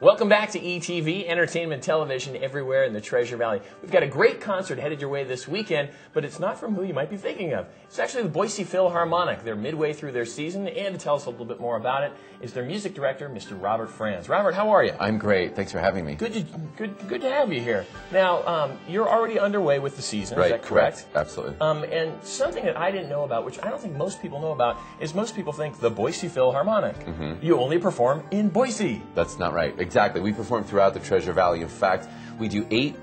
Welcome back to ETV, Entertainment Television everywhere in the Treasure Valley. We've got a great concert headed your way this weekend, but it's not from who you might be thinking of. It's actually the Boise Philharmonic. They're midway through their season, and to tell us a little bit more about it is their music director, Mr. Robert Franz. Robert, how are you? I'm great. Thanks for having me. Good to have you here. Now, you're already underway with the season, right, is that correct? Absolutely. And something that I didn't know about, which I don't think most people know about, is most people think the Boise Philharmonic. You only perform in Boise. That's not right. Exactly. We perform throughout the Treasure Valley. In fact, we do 8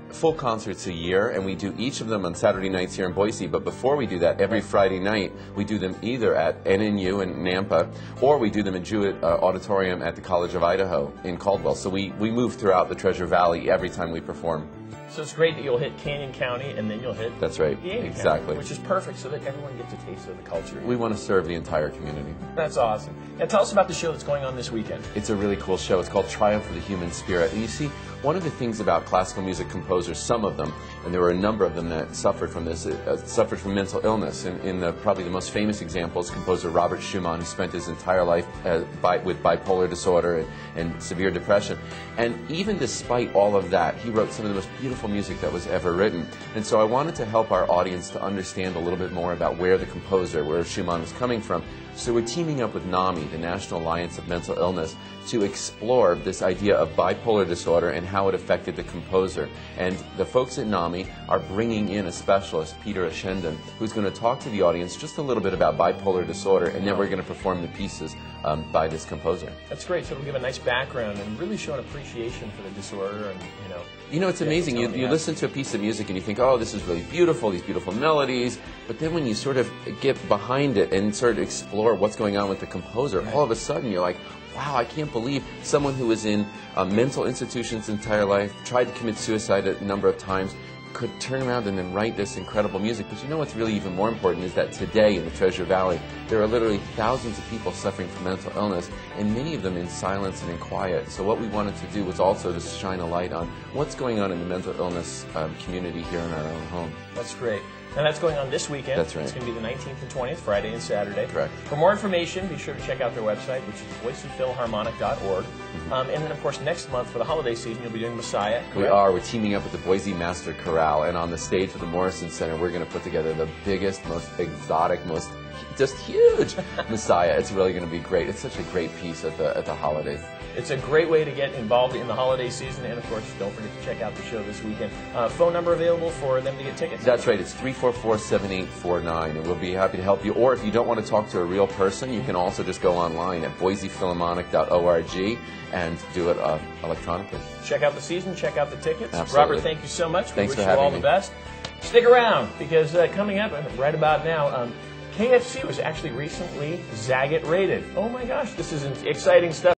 full concerts a year, and we do each of them on Saturday nights here in Boise. But before we do that, every Friday night, we do them either at NNU in Nampa, or we do them in Jewett Auditorium at the College of Idaho in Caldwell. So we move throughout the Treasure Valley every time we perform. So it's great that you'll hit Canyon County and then you'll hit That's right. Exactly. County, which is perfect so that everyone gets a taste of the culture. We want to serve the entire community. That's awesome. Now tell us about the show that's going on this weekend. It's a really cool show. It's called Triumph of the Human Spirit. And you see, one of the things about classical music composers, some of them, and there were a number of them that suffered from this, suffered from mental illness. And probably the most famous example is composer Robert Schumann, who spent his entire life with bipolar disorder and severe depression. And even despite all of that, he wrote some of the most beautiful music that was ever written. And so I wanted to help our audience to understand a little bit more about where the composer, where Schumann was coming from. So we're teaming up with NAMI, the National Alliance of Mental Illness, to explore this idea of bipolar disorder and how it affected the composer. And the folks at NAMI are bringing in a specialist, Peter Ashendon, who's going to talk to the audience just a little bit about bipolar disorder, and then we're going to perform the pieces by this composer. That's great. So it'll give a nice background and really show an appreciation for the disorder. And you know, it's amazing. You listen to a piece of music and you think, oh, this is really beautiful, these beautiful melodies. But then when you sort of get behind it and sort of explore what's going on with the composer, all of a sudden you're like, wow, I can't believe someone who was in mental institutions his entire life, tried to commit suicide a number of times, could turn around and then write this incredible music. But you know what's really even more important is that today in the Treasure Valley, there are literally thousands of people suffering from mental illness, and many of them in silence and in quiet. So what we wanted to do was also to shine a light on what's going on in the mental illness community here in our own home. That's great. And that's going on this weekend. That's right. It's going to be the 19th and 20th, Friday and Saturday. Correct. For more information, be sure to check out their website, which is boisephilharmonic.org. And then, of course, next month for the holiday season, you'll be doing Messiah. Correct? We are. We're teaming up with the Boise Master Chorale, and on the stage at the Morrison Center, we're going to put together the biggest, most exotic, most just huge Messiah. It's really going to be great. It's such a great piece at the holidays. It's a great way to get involved in the holiday season, and of course, don't forget to check out the show this weekend. Phone number available for them to get tickets? That's right. It's 344-7849, and we'll be happy to help you. Or if you don't want to talk to a real person, you can also just go online at boisephilharmonic.org and do it electronically. Check out the season, check out the tickets. Absolutely. Robert, thank you so much. Thanks we wish for you all having the me. best. Stick around, because coming up right about now, KFC was actually recently Zagat rated. Oh my gosh, this is exciting stuff.